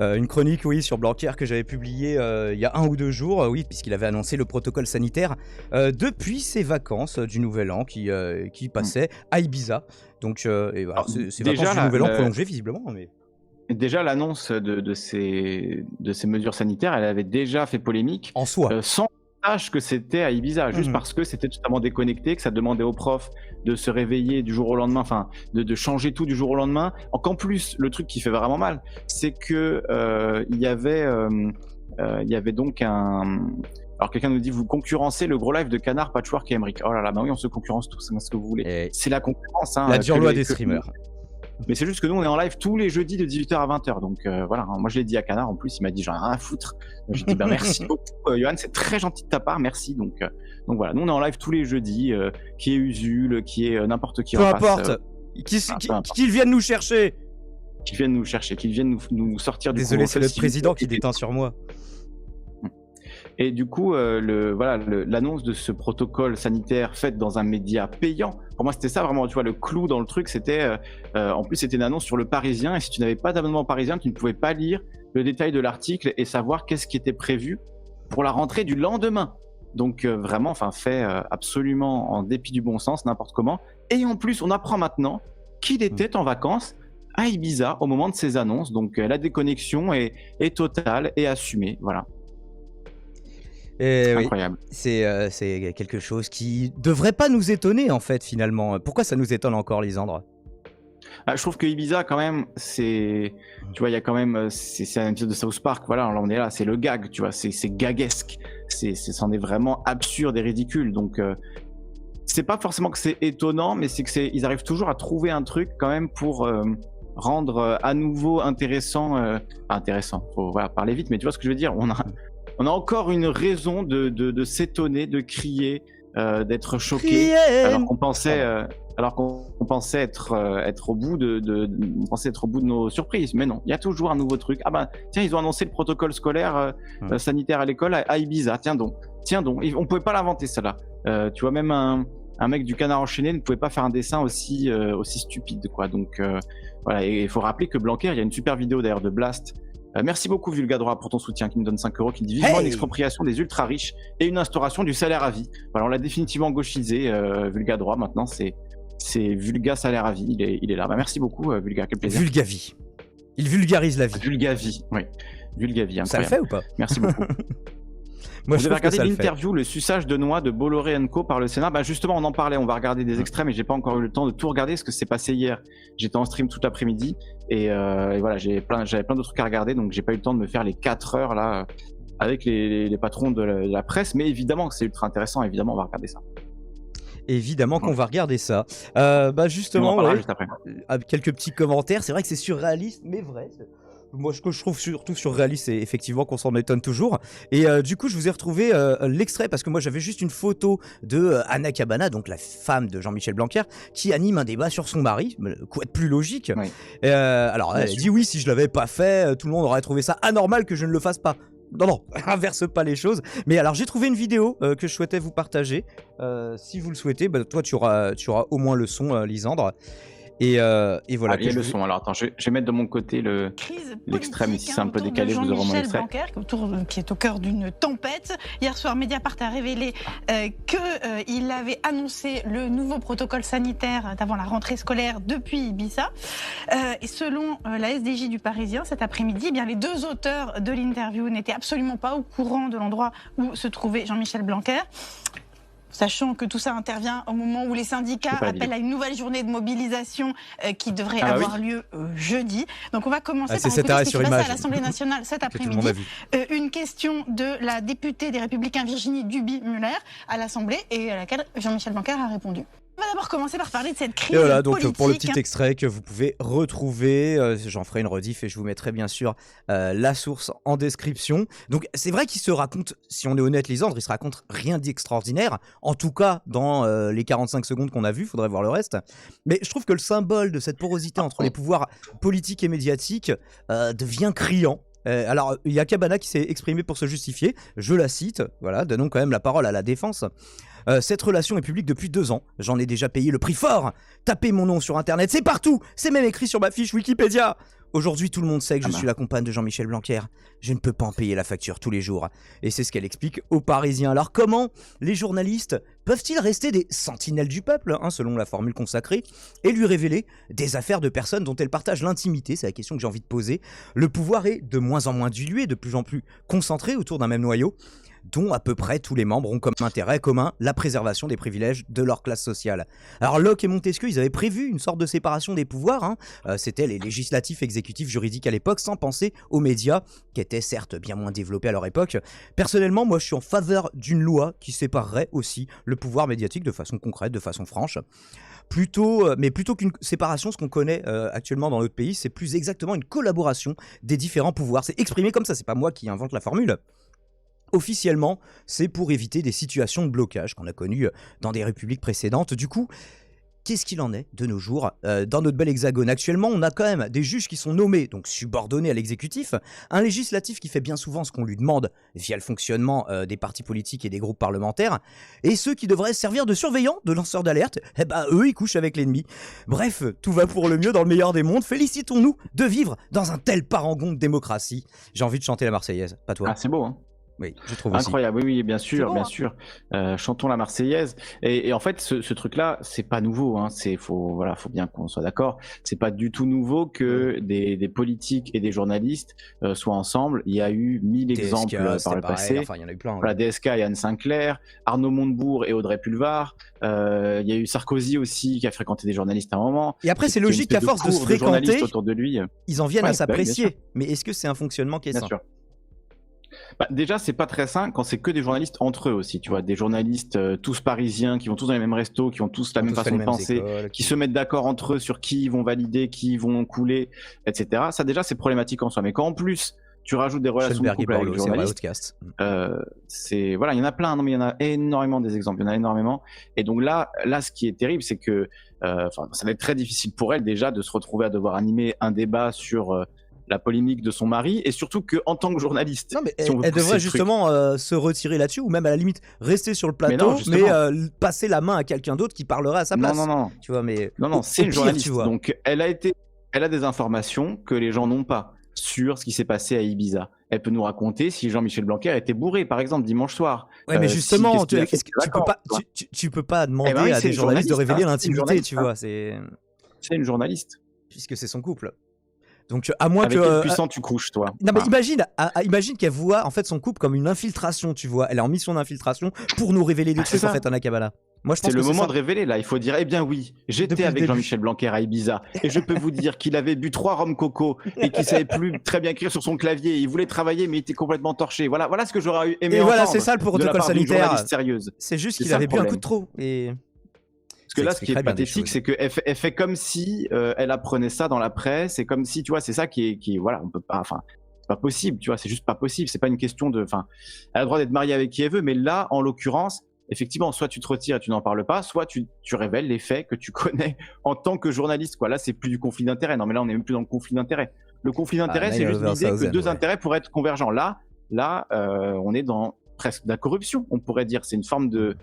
Une chronique, oui, sur Blanquer que j'avais publiée il y a 1 ou 2 jours, oui, puisqu'il avait annoncé le protocole sanitaire depuis ses vacances du Nouvel An qui Mmh. passaient à Ibiza. Donc, et voilà, Alors ces vacances déjà du la Nouvel An le prolongées visiblement, mais déjà l'annonce de ces mesures sanitaires, elle avait déjà fait polémique, en soi. sans sache que c'était à Ibiza, juste Mhm. parce que c'était totalement déconnecté, que ça demandait aux profs de se réveiller du jour au lendemain, enfin de changer tout du jour au lendemain. Qu'en plus, le truc qui fait vraiment mal, c'est que il y avait donc un. Alors quelqu'un nous dit vous concurrencez le gros live de Canard, Patchwork et Emmerich. Oh là là, bah oui, on se concurrence tous, c'est ce que vous voulez. Et C'est la concurrence, la hein, dure loi des streamers. mais c'est juste que nous, on est en live tous les jeudis de 18h à 20h. Donc voilà, moi je l'ai dit à Canard, en plus, il m'a dit j'en ai rien à foutre. J'ai dit bah, merci beaucoup, Johan, c'est très gentil de ta part, merci. Donc voilà, nous on est en live tous les jeudis, qui est Usul, qui est n'importe qui Peu en face. importe, Peu importe. qu'ils viennent nous chercher. Qu'ils viennent nous chercher, qu'ils viennent nous sortir du Désolé, c'est couvre-feu. le président qui déteint sur moi. Et du coup, l'annonce de ce protocole sanitaire fait dans un média payant, pour moi c'était ça vraiment, tu vois, le clou dans le truc, c'était, en plus c'était une annonce sur le Parisien, et si tu n'avais pas d'abonnement Parisien, tu ne pouvais pas lire le détail de l'article et savoir qu'est-ce qui était prévu pour la rentrée du lendemain. Donc vraiment, enfin fait absolument en dépit du bon sens, n'importe comment. Et en plus, on apprend maintenant qu'il était en vacances à Ibiza au moment de ces annonces, donc la déconnexion est totale et assumée, voilà. Et oui, Incroyable. c'est quelque chose qui devrait pas nous étonner en fait finalement. Pourquoi ça nous étonne encore, Lisandre? Ah, je trouve que Ibiza, quand même, tu vois, il y a quand même, c'est un épisode de South Park, voilà, là on est là, c'est le gag, tu vois, c'est gaguesque, c'en est vraiment absurde et ridicule, donc c'est pas forcément que c'est étonnant, mais c'est que ils arrivent toujours à trouver un truc quand même pour rendre à nouveau intéressant, intéressant, faut voilà, parler vite, mais tu vois ce que je veux dire, on a encore une raison de s'étonner, de crier, d'être choqué, alors Rien. qu'on pensait, Pardon. être au bout on pensait être au bout de nos surprises. Mais non, il y a toujours un nouveau truc. Ah bah tiens, ils ont annoncé le protocole scolaire sanitaire à l'école à Ibiza. Tiens donc, on pouvait pas l'inventer celle-là. Tu vois, même un mec du Canard enchaîné ne pouvait pas faire un dessin aussi stupide, quoi. Donc voilà, et il faut rappeler que Blanquer, il y a une super vidéo d'ailleurs de Blast. Merci beaucoup Vulgadroit pour ton soutien, qui me donne 5 €, qui dit vivement une expropriation des ultra riches et une instauration du salaire à vie. Voilà, on l'a définitivement gauchisé, Vulgadroit, maintenant c'est Vulga salaire à vie, il est là. Bah, merci beaucoup Vulga, quel plaisir. Vulgavie. Il vulgarise la vie. Vulgavie, oui. Vulgavie, Ça le incroyable. fait ou pas? Merci beaucoup. Moi, Vous je avez trouve que regardé ça le fait. l'interview, le suçage de noix de Bolloré & Co par le Sénat? Bah justement, on en parlait, on va regarder des extraits, mais j'ai pas encore eu le temps de tout regarder, parce que c'est passé hier. J'étais en stream toute l'après-midi, et voilà, j'avais plein d'autres trucs à regarder, donc j'ai pas eu le temps de me faire les 4 heures là, avec les patrons de la presse, mais évidemment que c'est ultra intéressant, évidemment, on va regarder ça. Évidemment qu'on va regarder ça. Et on en Justement, parlera ouais, juste après. quelques petits commentaires. C'est vrai que c'est surréaliste, mais vrai. Moi, ce que je trouve surtout surréaliste, c'est effectivement qu'on s'en étonne toujours. Et du coup, je vous ai retrouvé l'extrait, parce que moi, j'avais juste une photo de Anna Cabana, donc la femme de Jean-Michel Blanquer, qui anime un débat sur son mari. Quoi de plus logique? Oui. Alors, Bien elle sûr. dit oui, si je l'avais pas fait, tout le monde aurait trouvé ça anormal que je ne le fasse pas. Non, non, inverse pas les choses. Mais alors, j'ai trouvé une vidéo que je souhaitais vous partager. Si vous le souhaitez, toi, tu auras au moins le son, Lisandre. Et voilà. Il y a le son. Alors attends, je vais mettre de mon côté l'extrait, mais si c'est un peu décalé, vous aurez mon extrait. Jean-Michel Blanquer, qui est au cœur d'une tempête. Hier soir, Mediapart a révélé qu'il avait annoncé le nouveau protocole sanitaire avant la rentrée scolaire depuis Ibiza. Et selon la SDJ du Parisien, cet après-midi, eh bien, les 2 auteurs de l'interview n'étaient absolument pas au courant de l'endroit où se trouvait Jean-Michel Blanquer. Sachant que tout ça intervient au moment où les syndicats appellent à une nouvelle journée de mobilisation qui devrait avoir lieu jeudi. Donc on va commencer par écouter ce qui s'est passé à l'Assemblée nationale cet après-midi. Une question de la députée des Républicains Virginie Duby-Muller à l'Assemblée, et à laquelle Jean-Michel Blanquer a répondu. On va d'abord commencer par parler de cette crise politique. Et voilà, donc politique. Pour le petit extrait que vous pouvez retrouver, j'en ferai une rediff et je vous mettrai bien sûr la source en description. Donc c'est vrai qu'il se raconte, si on est honnête Lisandre, il se raconte rien d'extraordinaire, en tout cas dans les 45 secondes qu'on a vues, il faudrait voir le reste. Mais je trouve que le symbole de cette porosité entre les pouvoirs politiques et médiatiques devient criant. Alors, il y a Cabana qui s'est exprimé pour se justifier, je la cite, voilà, donnons quand même la parole à la défense. Cette relation est publique depuis 2 ans, j'en ai déjà payé le prix fort. Tapez mon nom sur internet, c'est partout, c'est même écrit sur ma fiche Wikipédia. Aujourd'hui, tout le monde sait que Ah je bah. suis la compagne de Jean-Michel Blanquer. Je ne peux pas en payer la facture tous les jours. Et c'est ce qu'elle explique aux Parisiens. Alors comment les journalistes peuvent-ils rester des sentinelles du peuple, selon la formule consacrée, et lui révéler des affaires de personnes dont elle partage l'intimité? C'est la question que j'ai envie de poser. Le pouvoir est de moins en moins dilué, de plus en plus concentré autour d'un même noyau, dont à peu près tous les membres ont comme intérêt commun la préservation des privilèges de leur classe sociale. Alors Locke et Montesquieu, ils avaient prévu une sorte de séparation des pouvoirs, c'était les législatifs, exécutifs, juridiques à l'époque, sans penser aux médias, qui étaient certes bien moins développés à leur époque. Personnellement, moi je suis en faveur d'une loi qui séparerait aussi le pouvoir médiatique de façon concrète, de façon franche. Mais plutôt qu'une séparation, ce qu'on connaît actuellement dans notre pays, c'est plus exactement une collaboration des différents pouvoirs. C'est exprimé comme ça, c'est pas moi qui invente la formule. Officiellement, c'est pour éviter des situations de blocage qu'on a connues dans des républiques précédentes. Du coup, qu'est-ce qu'il en est de nos jours dans notre bel hexagone? Actuellement, on a quand même des juges qui sont nommés, donc subordonnés à l'exécutif, un législatif qui fait bien souvent ce qu'on lui demande via le fonctionnement des partis politiques et des groupes parlementaires, et ceux qui devraient servir de surveillants, de lanceurs d'alerte, eux, ils couchent avec l'ennemi. Bref, tout va pour le mieux dans le meilleur des mondes. Félicitons-nous de vivre dans un tel parangon de démocratie. J'ai envie de chanter la Marseillaise, pas toi? Ah, c'est beau, hein. Oui, je trouve aussi. Incroyable, oui, oui, bien sûr, bon, bien hein. sûr. Chantons la Marseillaise. Et en fait, ce truc-là, c'est pas nouveau. Hein. Faut bien qu'on soit d'accord. C'est pas du tout nouveau que des politiques et des journalistes soient ensemble. Il y a eu 1000 exemples par le passé. Enfin, il y en a eu plein. Voilà, DSK et Anne Sinclair, Arnaud Montebourg et Audrey Pulvar. Il y a eu Sarkozy aussi qui a fréquenté des journalistes à un moment. Et après, c'est logique qu'à force de se fréquenter, autour de lui, ils en viennent à ouais, bah oui, bien sûr. s'apprécier. Mais est-ce que c'est un fonctionnement qui est Bien sain? sûr. Bah, déjà, c'est pas très sain quand c'est que des journalistes entre eux aussi, tu vois, des journalistes tous parisiens qui vont tous dans les mêmes restos, qui ont tous la même façon de penser, qui se mettent d'accord entre eux sur qui ils vont valider, qui ils vont couler, etc. Ça déjà, c'est problématique en soi. Mais quand en plus tu rajoutes des relations de couple avec les journalistes, voilà, il y en a plein. Non, mais il y en a énormément des exemples, il y en a énormément. Et donc là, ce qui est terrible, c'est que, ça va être très difficile pour elle déjà de se retrouver à devoir animer un débat sur la polémique de son mari, et surtout qu'en tant que journaliste, non, mais elle devrait justement se retirer là-dessus, ou même à la limite rester sur le plateau, mais passer la main à quelqu'un d'autre qui parlerait à sa place. Non. Tu vois, mais non, c'est une journaliste. Donc elle a des informations que les gens n'ont pas sur ce qui s'est passé à Ibiza. Elle peut nous raconter si Jean-Michel Blanquer était bourré, par exemple, dimanche soir. Ouais, mais justement, tu peux pas demander à des journalistes de révéler l'intimité, tu vois. C'est une journaliste. Puisque c'est son couple. Donc, à moins avec quel puissant tu couches, toi? Non, mais imagine qu'elle voit en fait son couple comme une infiltration, tu vois. Elle est en mission d'infiltration pour nous révéler des trucs en fait en Akabala. Moi, je pense c'est le moment de révéler là. Il faut dire, eh bien oui, j'étais avec Jean-Michel Blanquer à Ibiza et je peux vous dire qu'il avait bu 3 rhum coco et qu'il savait plus très bien écrire sur son clavier. Il voulait travailler mais il était complètement torché. Voilà ce que j'aurais aimé entendre. Et voilà, c'est ça le protocole sanitaire. Sérieuse. C'est juste qu'il avait bu un coup de trop. Parce que là, ce qui est pathétique, c'est qu'elle fait comme si elle apprenait ça dans la presse. C'est comme si, tu vois, c'est ça qui voilà, on peut pas, enfin, c'est pas possible, tu vois, c'est juste pas possible. C'est pas une question de, enfin, elle a le droit d'être mariée avec qui elle veut, mais là, en l'occurrence, effectivement, soit tu te retires et tu n'en parles pas, soit tu révèles les faits que tu connais en tant que journaliste, quoi. Là, c'est plus du conflit d'intérêt. Non, mais là, on est même plus dans le conflit d'intérêt. Le conflit d'intérêt, c'est juste l'idée que deux intérêts pourraient être convergents. Là, on est dans presque de la corruption, on pourrait dire. C'est une forme de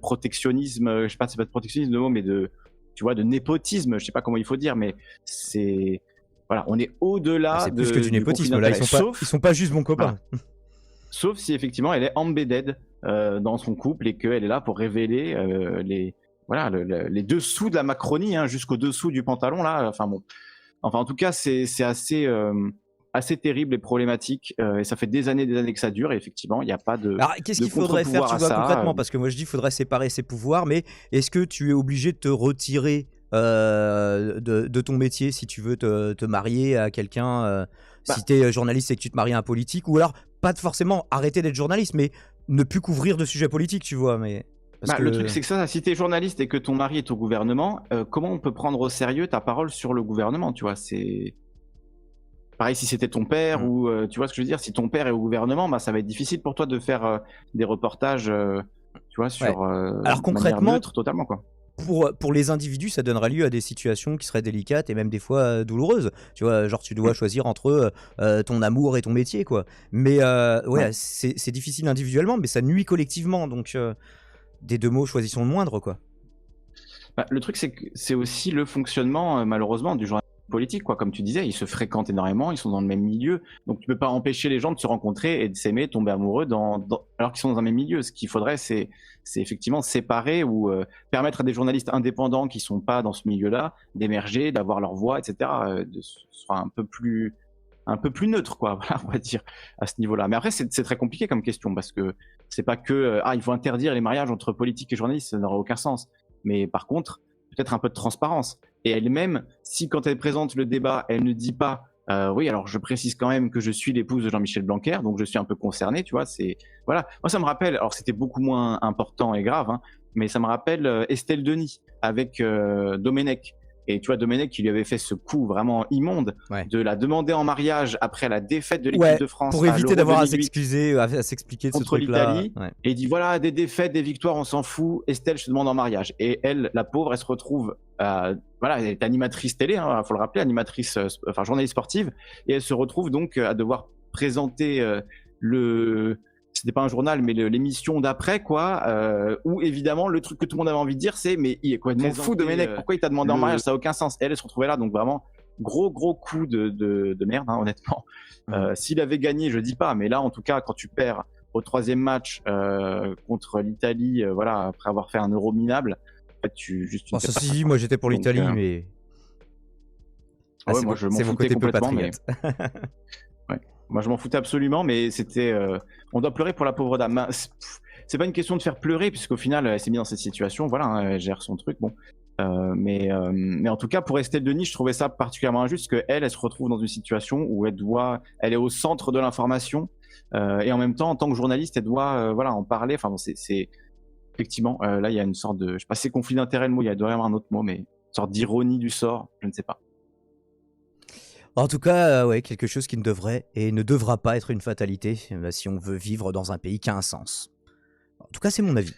protectionnisme, je sais pas, c'est pas de protectionnisme le mot, mais de népotisme, je sais pas comment il faut dire, mais c'est, voilà, on est au-delà c'est plus que du népotisme, là, ils sont pas juste bons copains. Voilà. Sauf si effectivement elle est embedded dans son couple et qu'elle est là pour révéler les dessous de la Macronie, jusqu'au dessous du pantalon là, en tout cas c'est assez terrible et problématique, et ça fait des années que ça dure, et effectivement il n'y a pas de. Alors qu'est-ce qu'il faudrait faire, tu vois, concrètement, parce que moi je dis qu'il faudrait séparer ses pouvoirs, mais est-ce que tu es obligé de te retirer de ton métier si tu veux te marier à quelqu'un, si tu es journaliste et que tu te maries à un politique, ou alors pas forcément arrêter d'être journaliste, mais ne plus couvrir de sujets politiques, tu vois, mais... Le truc, c'est que ça, si t'es journaliste et que ton mari est au gouvernement, comment on peut prendre au sérieux ta parole sur le gouvernement, tu vois, c'est... Pareil, si c'était ton père, ou tu vois ce que je veux dire, si ton père est au gouvernement, ça va être difficile pour toi de faire des reportages, tu vois, sur alors concrètement, neutre, totalement, quoi. Pour les individus, ça donnerait lieu à des situations qui seraient délicates et même des fois douloureuses. Tu vois, genre tu dois choisir entre ton amour et ton métier, quoi. Mais c'est difficile individuellement, mais ça nuit collectivement. Donc des deux mots, choisissons le moindre, quoi. Le truc, c'est que c'est aussi le fonctionnement, malheureusement, du journalisme politique, quoi. Comme tu disais, ils se fréquentent énormément, ils sont dans le même milieu, donc tu peux pas empêcher les gens de se rencontrer et de s'aimer, tomber amoureux alors qu'ils sont dans un même milieu. Ce qu'il faudrait, c'est effectivement séparer ou permettre à des journalistes indépendants qui sont pas dans ce milieu-là d'émerger, d'avoir leur voix, etc., de se faire un peu plus neutre, quoi. Voilà, on va dire à ce niveau-là. Mais après, c'est très compliqué comme question parce que c'est pas que il faut interdire les mariages entre politique et journalistes, ça n'aurait aucun sens. Mais par contre, peut-être un peu de transparence. Et elle-même, si quand elle présente le débat, elle ne dit pas oui, alors je précise quand même que je suis l'épouse de Jean-Michel Blanquer, donc je suis un peu concerné, tu vois. C'est voilà. Moi, ça me rappelle. Alors, c'était beaucoup moins important et grave, hein, mais ça me rappelle Estelle Denis avec Domenech. Et tu vois, Domenech qui lui avait fait ce coup vraiment immonde de la demander en mariage après la défaite de l'équipe de France pour éviter d'avoir à 2018 s'excuser, à s'expliquer de ce contre truc-là. l'Italie. Et il dit voilà, des défaites, des victoires, on s'en fout. Estelle, je te demande en mariage. Et elle, la pauvre, elle se retrouve, voilà, elle est animatrice télé, hein, faut le rappeler, animatrice, enfin journaliste sportive, et elle se retrouve donc à devoir présenter c'était pas un journal, mais l'émission d'après, quoi, où évidemment le truc que tout le monde avait envie de dire, c'est mais il est complètement fou, Domenech, pourquoi il t'a demandé en mariage, ça a aucun sens. Et elle se retrouvait là, donc vraiment gros coup de merde, hein, honnêtement. S'il avait gagné, je dis pas, mais là en tout cas, quand tu perds au 3e match contre l'Italie, voilà, après avoir fait un Euro minable, en fait, tu fais pas ça. Moi j'étais pour l'Italie, mais ouais, moi je m'en foutais complètement, mais ouais. Moi, je m'en foutais absolument, mais c'était. On doit pleurer pour la pauvre dame. C'est pas une question de faire pleurer, puisqu'au final, elle s'est mise dans cette situation. Voilà, hein, elle gère son truc. Bon, mais en tout cas, pour Estelle Denis, je trouvais ça particulièrement injuste qu'elle se retrouve dans une situation où elle est au centre de l'information, et en même temps, en tant que journaliste, elle doit, voilà, en parler. Enfin, bon, c'est effectivement là, il y a une sorte de, je sais pas si c'est conflit d'intérêt le mot, il doit y avoir un autre mot, mais une sorte d'ironie du sort, je ne sais pas. En tout cas, ouais, quelque chose qui ne devrait et ne devra pas être une fatalité si on veut vivre dans un pays qui a un sens. En tout cas, c'est mon avis.